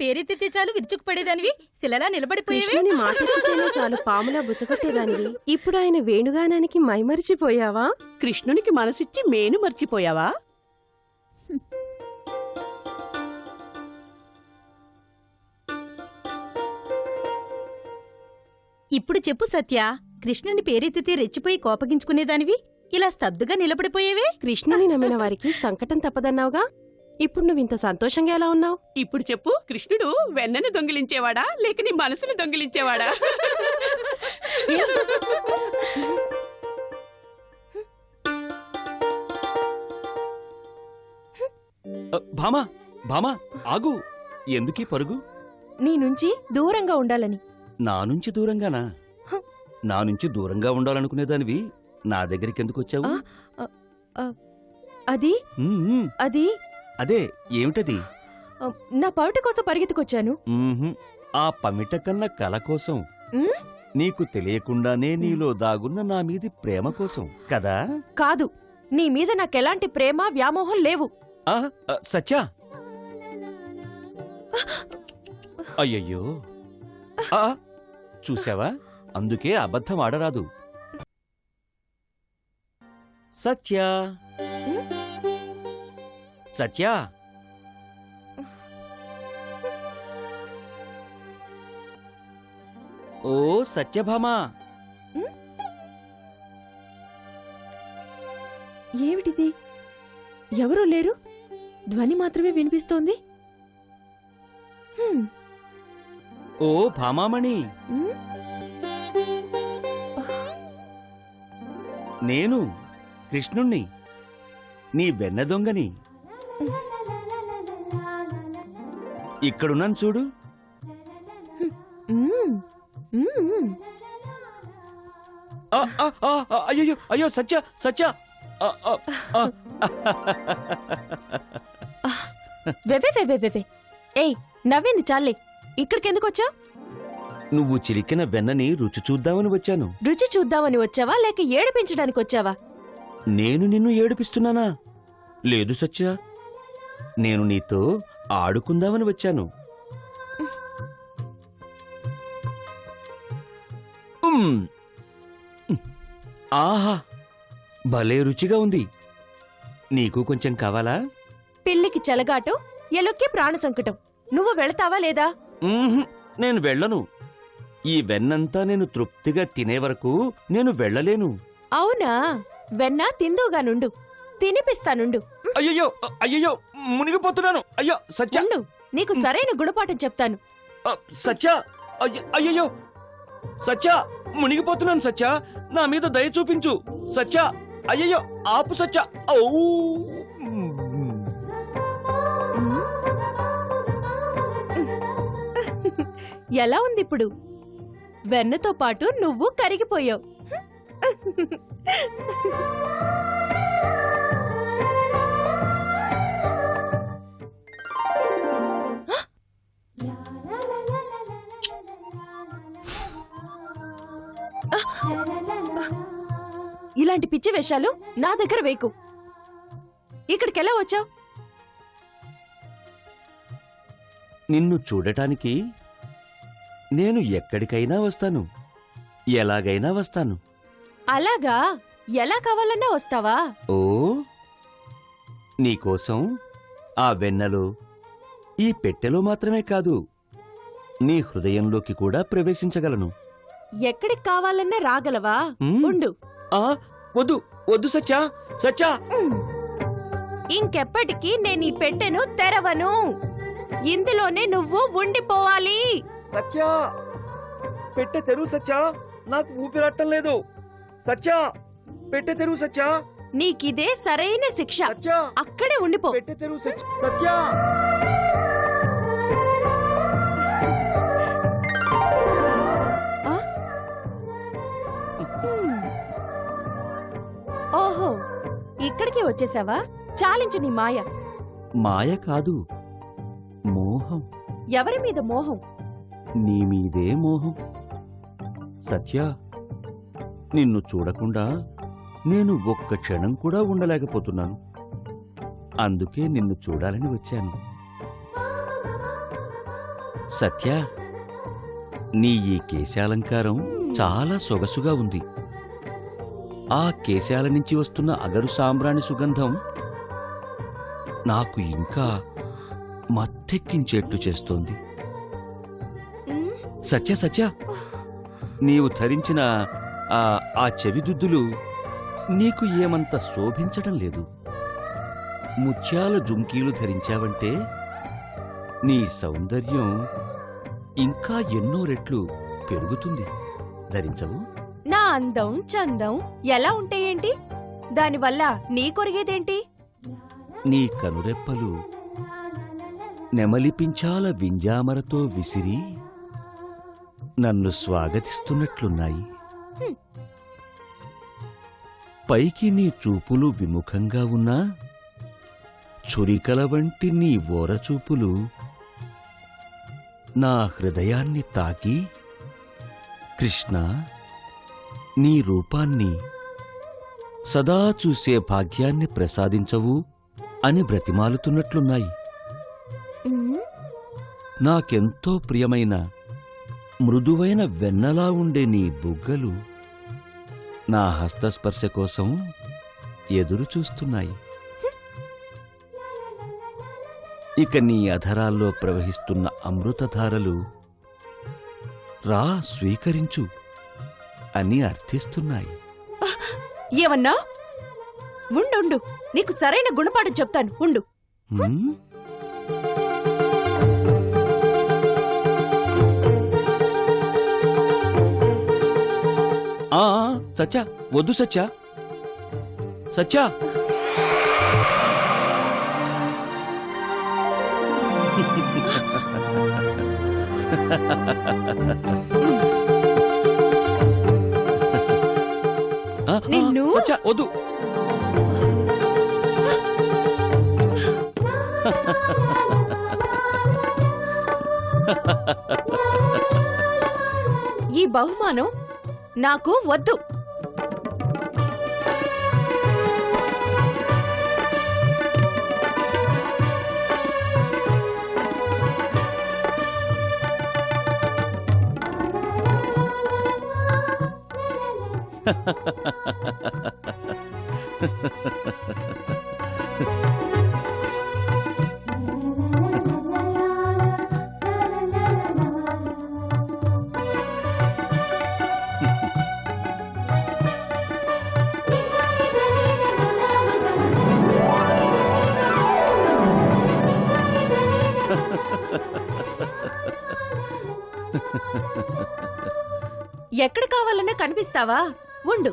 పేరెత్తితే చాలు విరుచుకుపడేదానివి, శిలలా నిలబడిపోయేవి. కృష్ణుని మాటెత్తితేనే చాలు పాములా బుసగొట్టేదానివి, ఇప్పుడు ఆయన వేణుగానానికి మైమరిచిపోయావా? కృష్ణునికి మనసిచ్చి మేను మర్చిపోయావా? ఇప్పుడు చెప్పు సత్య, కృష్ణుని పేరెత్తితే రెచ్చిపోయి కోపగించుకునేదానివి, ఇలా స్తబ్దుగా నిలబడిపోయేవే. కృష్ణుని నమ్మిన వారికి సంకటం తప్పదన్నావుగా, ఇప్పుడు నువ్వింత సంతోషంగా ఎలా ఉన్నావు? ఇప్పుడు చెప్పు, కృష్ణుడు వెన్నను దొంగిలించేవాడా లేక నీ మనసును దొంగిలించేవాడా? భామా భామా ఆగు, ఎందుకీ పరుగు? నీ నుంచి దూరంగా ఉండాలని. నా నుంచి దూరంగానా? నా నుంచి దూరంగా ఉండాలనుకునేదానివి నా దగ్గరికి ఎందుకు వచ్చావు? అది అది అదే ఏమిటది? నా పౌట కోసం పరిగెత్తుకొచ్చాను. ఆ పమిట కన్న కల కోసం, నీకు తెలియకుండానే నీలో దాగున్న నా మీది ప్రేమ కోసం కదా? కాదు, నీ మీద నాకెలాంటి ప్రేమ వ్యామోహం లేవు. సత్యా, అయ్యయ్యో, చూసావా, అందుకే అబద్ధం ఆడరాదు. సత్యా, సత్యా, ఓ సత్యభామా, ఏమిటిది? ఎవరూ లేరు, ధ్వని మాత్రమే వినిపిస్తోంది. ఓ భామామణి, నేను కృష్ణుణ్ణి, నీ వెన్న దొంగని. ఇక్కడున్నాను చూడు. అయ్యో అయ్యో, సత్య సత్య, ఏయ్, నవ్వింది చాలే, ఇక్కడికెందుకు వచ్చావు? నువ్వు చిలికిన వెన్నని రుచి చూద్దామని వచ్చాను. రుచి చూద్దామని వచ్చావా లేక ఏడిపించడానికి వచ్చావా? నేను నిన్ను ఏడిపిస్తున్నానా? లేదు సత్య, నేను నీతో ఆడుకుందామని వచ్చాను. ఆహా, భలే రుచిగా ఉంది. నీకు కొంచెం కావాలా? పిల్లికి చెలగాటం, ఎలుక్కి ప్రాణ సంకటం. నువ్వు వెళతావా లేదా? నేను వెళ్ళను. ఈ వెన్నంతా నేను తృప్తిగా తినే వరకు నేను వెళ్ళలేను. అవునా? వెన్న తిందుగానుండు, తినిపిస్తానుండు. అయ్యయ్యో అయ్యయ్యో, మునిగిపోతున్నాను. అయ్యో సత్య, నీకు సరైన గుణపాఠం చెప్తాను. సత్య, అయ్యయ్యో సత్య, మునిగిపోతున్నాను సత్య, నా మీద దయ చూపించు సత్య. అయ్యయ్యో ఆపు సత్య. ఎలా ఉంది ఇప్పుడు? వెన్నతో పాటు నువ్వు కరిగిపోయావు. ఇలాంటి పిచ్చి వేషాలు నా దగ్గర వేకు. ఇక్కడికెలా వచ్చావు? నిన్ను చూడటానికి నేను ఎక్కడికైనా వస్తాను, ఎలాగైనా వస్తాను. అలాగా? ఎలా కావాలన్నా వస్తావా? ఓ, నీకోసం ఆ వెన్నలో, ఈ పెట్టెలో మాత్రమే కాదు, నీ హృదయంలోకి కూడా ప్రవేశించగలను. ఎక్కడికి కావాలన్నా రాగలవా? ఉండు. వద్దు వద్దు సత్యా, సత్యా. ఇంకెప్పటికీ నేను ఈ పెట్టెను తెరవను. ఇందులోనే నువ్వు ఉండిపోవాలి. సత్యా, పెట్టె తెరువు సత్యా, నాకు ఊపిరట్టం లేదు. సత్యా, పెట్టె తెరువు సత్యా. నీకిదే సరైన శిక్ష. సత్యా, అక్కడే ఉండిపో. పెట్టె తెరువు సత్యా. ఓహో, ఇక్కడికి వచ్చేసావా? చాలించు నీ మాయ. మాయ కాదు, మోహం. ఎవరి మీద మోహం? నీ మీదే మోహం. సత్య, నిన్ను చూడకుండా నేను ఒక్క క్షణం కూడా ఉండలేకపోతున్నాను. అందుకే నిన్ను చూడాలని వచ్చాను. సత్య, నీ ఈ కేశాలంకారం చాలా సొగసుగా ఉంది. ఆ కేశాల నుంచి వస్తున్న అగరు సాంబ్రాణి సుగంధం నాకు ఇంకా మత్తెక్కించేట్లు చేస్తోంది. సత్య సత్య, నీవు ధరించిన ఆ చెవిదుద్దులు నీకు ఏమంత శోభించడం లేదు. ముత్యాల జుంకీలు ధరించావంటే నీ సౌందర్యం ఇంకా ఎన్నో రెట్లు పెరుగుతుంది. ధరించవు? నా అందం చందం ఎలా ఉంటాయేంటి? దానివల్ల నీ కొరిగేదేంటి? నీ కనురెప్పలు నెమలిపించాల వింజామరతో విసిరి నన్ను స్వాగతిస్తున్నట్లున్నాయి. పైకి నీ చూపులు విముఖంగా ఉన్నా చురికల వంటి నీ ఓరచూపులు నా హృదయాన్ని తాకి, కృష్ణ, నీ రూపాన్ని సదా చూసే భాగ్యాన్ని ప్రసాదించవు అని బ్రతిమాలుతున్నట్లున్నాయి. నాకెంతో ప్రియమైన మృదువైన వెన్నలా ఉండే నీ బుగ్గలు నా హస్తస్పర్శ కోసం ఎదురు చూస్తున్నాయి. ఇక నీ అధరాల్లో ప్రవహిస్తున్న అమృతధారలు రా స్వీకరించు అని అర్థిస్తున్నాయి. ఏమన్నా? ఉండు, నీకు సరైన గుణపాఠం చెప్తాను, ఉండు. హ్మ్? సత్య, వద్దు సత్య. సత్య, నిన్ను సత్య వద్దు. ఈ బహుమానం నాకు వద్దు. ఎక్కడ కావాలన్నా కనిపిస్తావా? ఉండు.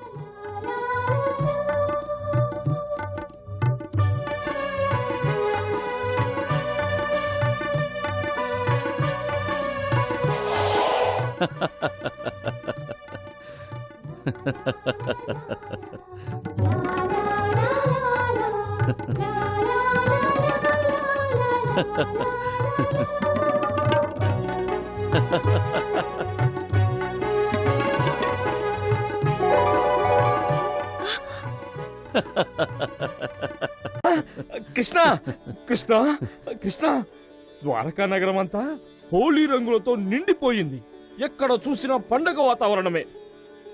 కృష్ణ కృష్ణ కృష్ణ, ద్వారకా నగరం అంతా హోలీ రంగులతో నిండిపోయింది. ఎక్కడ చూసినా పండగ వాతావరణమే.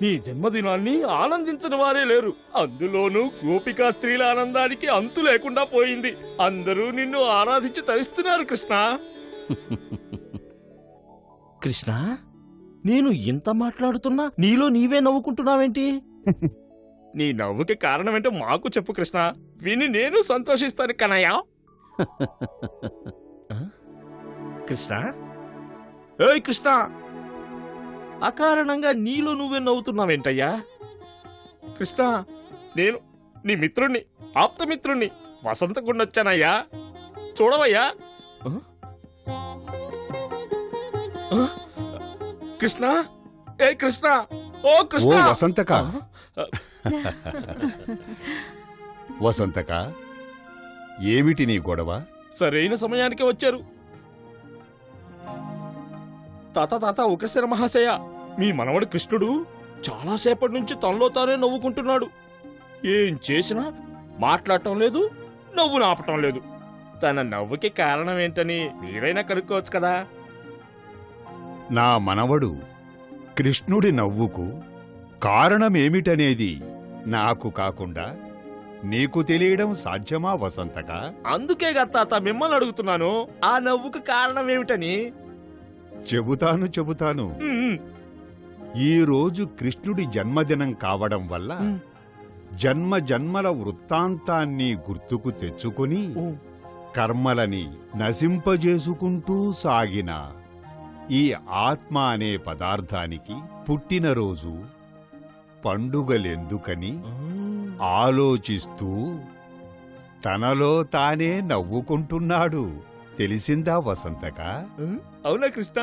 నీ జన్మదినాన్ని ఆనందించని వారే లేరు. అందులోనూ గోపికా స్త్రీల ఆనందానికి అంతు లేకుండా పోయింది. అందరూ నిన్ను ఆరాధించి తరిస్తున్నారు కృష్ణ. కృష్ణ, నేను ఇంత మాట్లాడుతున్నా నీలో నీవే నవ్వుకుంటున్నావేంటి? నీ నవ్వుకి కారణమేంటో మాకు చెప్పు కృష్ణ, విని నేను సంతోషిస్తాను కనయ్య. కృష్ణ, ఏయ్ కృష్ణ, అకారణంగా నీలో నువ్వే నవ్వుతున్నావేంటయ్యా? కృష్ణ, నేను నీ మిత్రుణ్ణి, ఆప్తమిత్రుణ్ణి వసంతకుండొచ్చానయ్యా, చూడవయ్యా. కృష్ణ, ఏ కృష్ణ, ఓ కృష్ణ. ఓ వసంతక, వసంతక, ఏమిటి నీ గొడవ? సరైన సమయానికి వచ్చారు. తాత ఉగ్రసేన మహాశయ, మీ మనవడు కృష్ణుడు చాలాసేపటి నుంచి తనలో తానే నవ్వుకుంటున్నాడు. ఏం చేసినా మాట్లాడటం లేదు, నవ్వు నాపటం లేదు. తన నవ్వుకి కారణం ఏంటని మీరైనా కనుక్కోవచ్చు కదా. నా మనవడు కృష్ణుడి నవ్వుకు కారణమేమిటనేది నాకు కాకుండా నీకు తెలియడం సాధ్యమా వసంతక? అందుకే తాత మిమ్మల్ని అడుగుతున్నాను, ఆ నవ్వుకు కారణం ఏమిటని. చెబుతాను. ఈ రోజు కృష్ణుడి జన్మదినం కావడం వల్ల జన్మల వృత్తాంతాన్ని గుర్తుకు తెచ్చుకుని కర్మలని నశింపజేసుకుంటూ సాగిన ఈ ఆత్మ అనే పదార్థానికి పుట్టినరోజు పండుగలెందుకని ఆలోచిస్తూ తనలో తానే నవ్వుకుంటున్నాడు. తెలిసిందా వసంతక? అవునా కృష్ణ?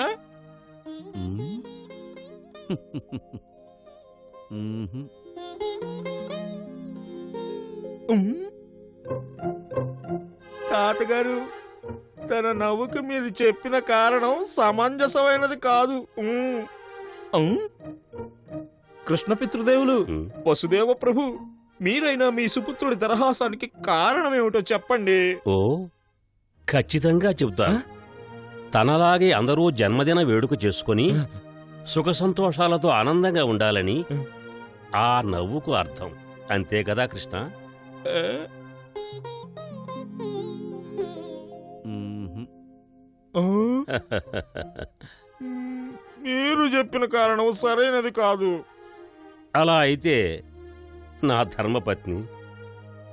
తాతగారు, తన నవ్వుకు మీరు చెప్పిన కారణం సమంజసమైనది కాదు. కృష్ణ పితృదేవులు, వసుదేవ ప్రభు, మీరైనా మీ సుపుత్రుడి దరహాసానికి కారణమేమిటో చెప్పండి. ఓ, ఖచ్చితంగా చెబుతా. తనలాగే అందరూ జన్మదిన వేడుక చేసుకుని సుఖ సంతోషాలతో ఆనందంగా ఉండాలని ఆ నవ్వుకు అర్థం. అంతే కదా కృష్ణ? మీరు చెప్పిన కారణం సరైనది కాదు. అలా అయితే నా ధర్మపత్ని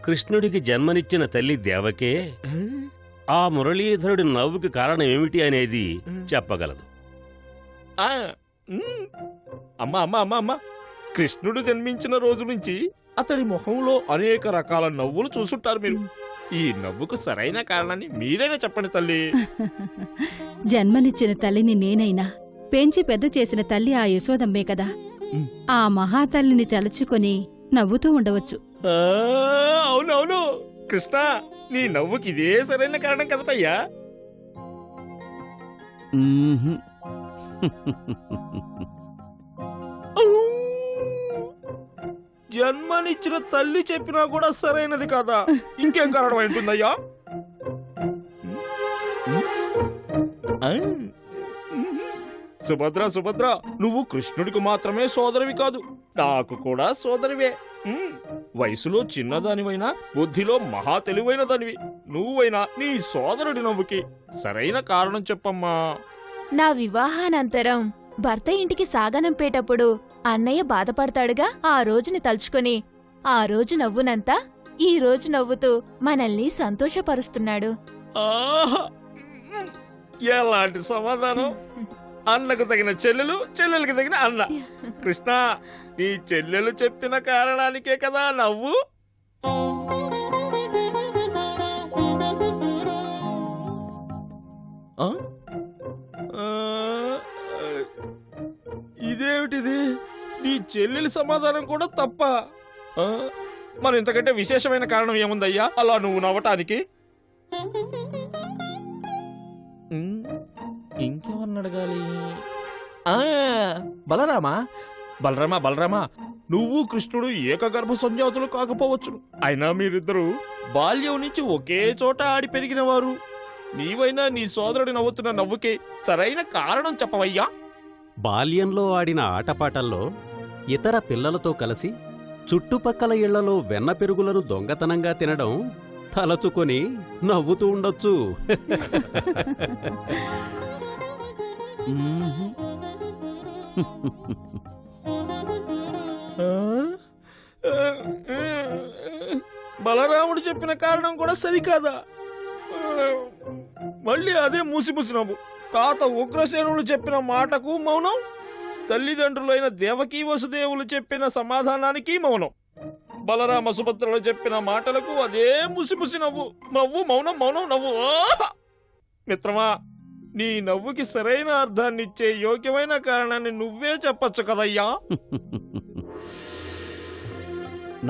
కృష్ణుడికి జన్మనిచ్చిన తల్లి దేవకే ఆ మురళీధరుడి నవ్వుకి కారణం ఏమిటి అనేది చెప్పగలదు. అమ్మా, కృష్ణుడు జన్మించిన రోజు నుంచి అతడి మొహంలో అనేక రకాల నవ్వులు చూసుంటారు మీరు. ఈ నవ్వుకు సరైన కారణాన్ని మీరైనా చెప్పండి తల్లి. జన్మనిచ్చిన తల్లిని నేనైనా, పెంచి పెద్ద చేసిన తల్లి ఆ యశోదమ్మే కదా. ఆ మహాతల్లిని తలుచుకొని నవ్వుతూ ఉండవచ్చు. అవునవును కృష్ణ, నీ నవ్వుకి ఇదే సరైన కారణం కదటయ్యా. జన్మనిచ్చిన తల్లి చెప్పినా కూడా సరైనది కాదా? ఇంకేం కారణం ఉంటుందయ్యా? సుభద్ర, నువ్వు కృష్ణుడికి మాత్రమే సోదరివి కాదు, నాకు కూడా సోదరివే. వయసులో చిన్నదానివైనా బుద్ధిలో మహా తెలివైన దానివి. నువ్వైనా నీ సోదరుడి నవ్వుకి సరైన కారణం చెప్పమ్మా. నా వివాహానంతరం భర్త ఇంటికి సాగనంపేటప్పుడు అన్నయ్య బాధపడతాడుగా. ఆ రోజుని తలుచుకుని ఆ రోజు నవ్వునంతా ఈ రోజు నవ్వుతూ మనల్ని సంతోషపరుస్తున్నాడు. ఆహా! ఎలాంటి సమాధానం! అన్నకు తగిన చెల్లెలు, చెల్లెలకి తగిన అన్న. కృష్ణ, నీ చెల్లెలు చెప్పిన కారణానికే కదా నవ్వు. ఇదేమిటిది? నీ చెల్లెలి సమాధానం కూడా తప్ప? మరి ఇంతకంటే విశేషమైన కారణం ఏముందయ్యా అలా నువ్వు నవ్వటానికి? ఇంకెవరిని అడగాలి? బలరామా, నువ్వు కృష్ణుడు ఏకగర్భ సంజాతులు కాకపోవచ్చు. అయినా మీరిద్దరూ బాల్యం నుంచి ఒకే చోట ఆడి పెరిగినవారు. నీవైనా నీ సోదరుడి నవ్వుతున్న నవ్వుకే సరైన కారణం చెప్పవయ్యా. బాల్యంలో ఆడిన ఆటపాటల్లో ఇతర పిల్లలతో కలిసి చుట్టుపక్కల ఇళ్లలో వెన్న పెరుగులను దొంగతనంగా తినడం తలచుకొని నవ్వుతూ ఉండొచ్చు. బలరాముడు చెప్పిన కారణం కూడా సరికాదా? మళ్ళీ అదే మూసిమూసి నవ్వు. తాత ఉగ్రసేనులు చెప్పిన మాటకు మౌనం, తల్లిదండ్రులైన దేవకీ వసుదేవులు చెప్పిన సమాధానానికి మౌనం, బలరామ సుభద్రలు చెప్పిన మాటలకు అదే ముసిముసి నవ్వు. మౌనం, నవ్వు. మిత్రమా, నీ నవ్వుకి సరైన అర్థాన్నిచ్చే యోగ్యమైన కారణాన్ని నువ్వే చెప్పచ్చు కదయ్యా.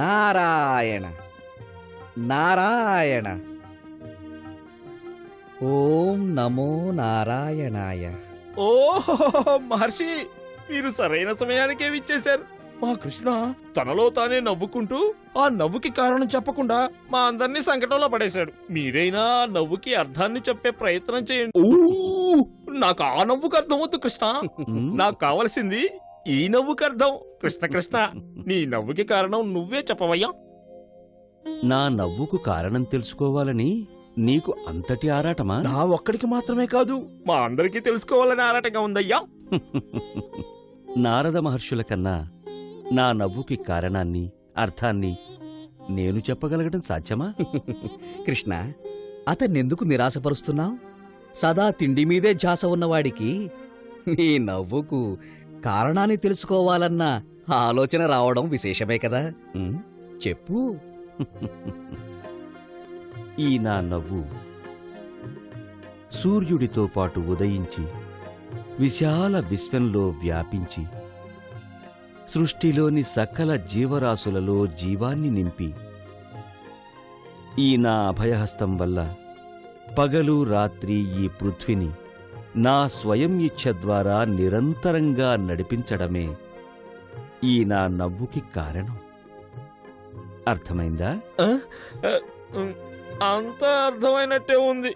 నారాయణ నారాయణ. ఓం నమో నారాయణాయ. ఓహో మహర్షి, మీరు సరైన సమయానికే విచ్చేశారు. మా కృష్ణ తనలో తానే నవ్వుకుంటూ ఆ నవ్వుకి కారణం చెప్పకుండా మా అందరినీ సంకటంలో పడేశాడు. మీరైనా నవ్వుకి అర్థాన్ని చెప్పే ప్రయత్నం చేయండి. నాకు ఆ నవ్వుకు అర్థం వద్దు కృష్ణ. నాకు కావలసింది ఈ నవ్వుకి అర్థం. కృష్ణ కృష్ణ, నీ నవ్వుకి కారణం నువ్వే చెప్పవయ్యా. నా నవ్వుకు కారణం తెలుసుకోవాలని నీకు అంతటి ఆరాటమా? నా ఒక్కడికి మాత్రమే కాదు, మా అందరికీ తెలుసుకోవాలని ఆరాటంగా ఉందయ్యా. నారద మహర్షుల కన్నా నా నవ్వుకి కారణాన్ని, అర్థాన్ని నేను చెప్పగలగడం సాధ్యమా? కృష్ణ, అతన్నెందుకు నిరాశపరుస్తున్నావు? సదా తిండి మీదే ధ్యాస ఉన్నవాడికి నీ నవ్వుకు కారణాన్ని తెలుసుకోవాలన్న ఆలోచన రావడం విశేషమే కదా. చెప్పు. ఈ నా నవ్వు సూర్యుడితో పాటు ఉదయించి విశాల విశ్వంలో వ్యాపించి సృష్టిలోని సకల జీవరాశులలో జీవాన్ని నింపి ఈ నా అభయహస్తం వల్ల పగలు రాత్రి ఈ పృథ్విని నా స్వయం ఇచ్ఛ ద్వారా నిరంతరంగా నడిపించడమే ఈ నా నవ్వుకి కారణం. అర్థమైందా? అంతా అర్థమైనట్టే ఉంది,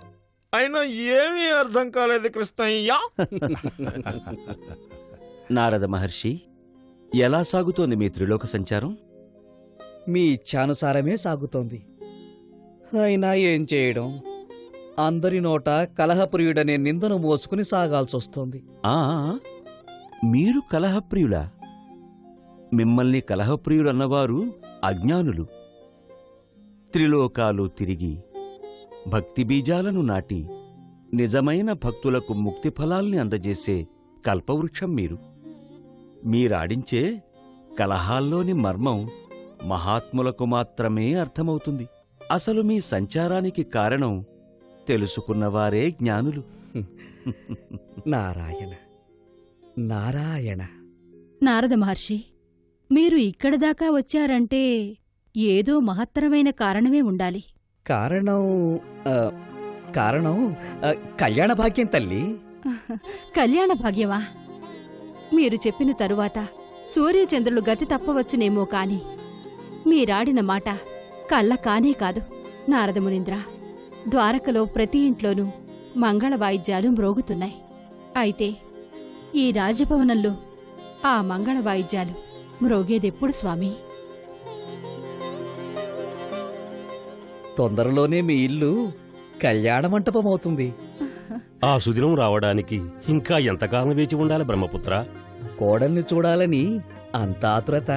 అయినా ఏమీ అర్థం కాలేదు కృష్ణయ్యా. నారద మహర్షి, ఎలా సాగుతోంది మీ త్రిలోక సంచారం? మీ ఇచ్ఛానుసారమే సాగుతోంది. అయినా ఏం చేయడం, అందరి నోట కలహప్రియుడనే నిందను మోసుకుని సాగాల్సొస్తోంది. ఆ, మీరు కలహప్రియులా? మిమ్మల్ని కలహప్రియులన్నవారు అజ్ఞానులు. త్రిలోకాలు తిరిగి భక్తి బీజాలను నాటి నిజమైన భక్తులకు ముక్తి ఫలాల్ని అందజేసే కల్పవృక్షం మీరు. మీరాడించే కలహాల్లోని మర్మం మహాత్ములకు మాత్రమే అర్థమవుతుంది. అసలు మీ సంచారానికి కారణం తెలుసుకున్నవారే జ్ఞానులు. నారాయణ నారాయణ. నారద మహర్షి, మీరు ఇక్కడ దాకా వచ్చారంటే ఏదో మహత్తరమైన కారణమే ఉండాలి. కారణం కారణం కళ్యాణ భాగ్యం తల్లి. కళ్యాణ భాగ్యమా? మీరు చెప్పిన తరువాత సూర్యచంద్రులు గతి తప్పవచ్చునేమో కాని మీరాడిన మాట కళ్ళ కానే కాదు. నారదమునింద్ర, ద్వారకలో ప్రతి ఇంట్లోనూ మంగళ వాయిద్యాలు మ్రోగుతున్నాయి. అయితే ఈ రాజభవనంలో ఆ మంగళ వాయిద్యాలు మ్రోగేదెప్పుడు స్వామి? తొందరలోనే మీ ఇల్లు కళ్యాణ మంటపమవుతుంది. ఆ సుదినం రావడానికి ఇంకా ఎంతకాలం వేచి ఉండాలి బ్రహ్మపుత్ర? కోడల్ని చూడాలని అంత ఆతురత.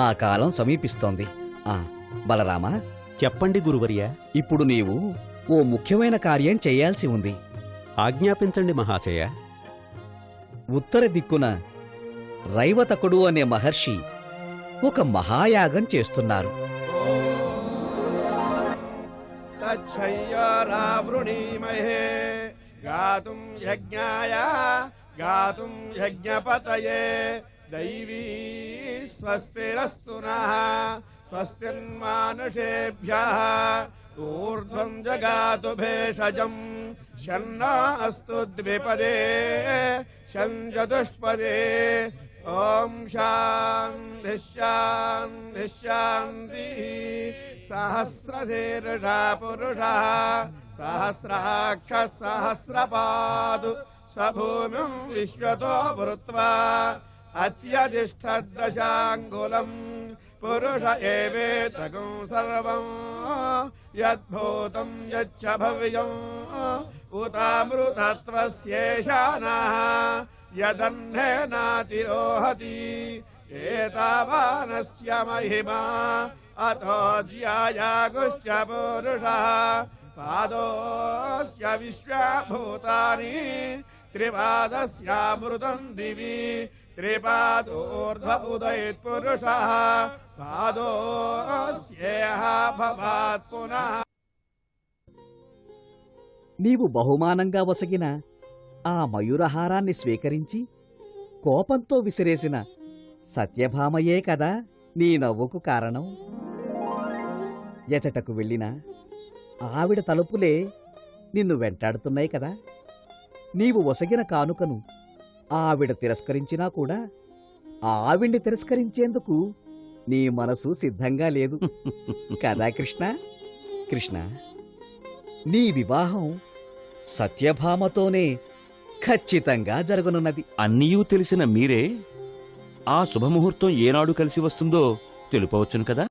ఆ కాలం సమీపిస్తోంది. బలరామా, చెప్పండి గురువర్య. ఇప్పుడు నీవు ఓ ముఖ్యమైన కార్యం చెయ్యాల్సి ఉంది. ఆజ్ఞాపించండి మహాశయ. ఉత్తర దిక్కున రైవతకుడు అనే మహర్షి ఒక మహాయాగం చేస్తున్నారు. తచ్చయ్యారావృణీమహే గాతుం యజ్ఞాయ గాతుం యజ్ఞపతయే దైవీ స్వస్తిరస్తు నః స్వస్తిర్మానుషేభ్యః ఊర్ధ్వం జగాతు భేషజం షన్నా అస్తు ద్విపదే షంచతుష్పదే. ఓం శాంతి శాంతి శాంతి. సహస్రశీర్షా పురుషః సహస్రాక్ష సహస్రపాదు సభూమిం విశ్వతో భృత్వా అత్యతిష్ఠద్దశాంగులం పురుష ఏవేతకం సర్వం యద్భూతం యచ్చ భవ్యం ఉతామృతత్వస్యేషానః యదన్నేనాతిరోహతి ఏతావానస్య మహిమా అతో జ్యాయాగుశ్చ పురుషః పాదోస్య విశ్వభూతాని త్రిపాదస్యామృతం దివి త్రిపాదోర్ధ్వ ఉదయత్పురుషః పాదోస్యేహ భవాత్ పునః. నీవు బహుమానంగా వసగిన ఆ మయూరహారాన్ని స్వీకరించి కోపంతో విసిరేసిన సత్యభామయే కదా నీ నవ్వుకు కారణం. ఎచటకు వెళ్ళినా ఆవిడ తలుపులే నిన్ను వెంటాడుతున్నాయి కదా. నీవు వసగిన కానుకను ఆవిడ తిరస్కరించినా కూడా ఆవిడ్ని తిరస్కరించేందుకు నీ మనసు సిద్ధంగా లేదు కదా కృష్ణ. కృష్ణ, నీ వివాహం సత్యభామతోనే ఖచ్చితంగా జరగనున్నది. అన్నీయూ తెలిసిన మీరే ఆ శుభముహూర్తం ఏనాడు కలిసి వస్తుందో తెలుపవచ్చును కదా.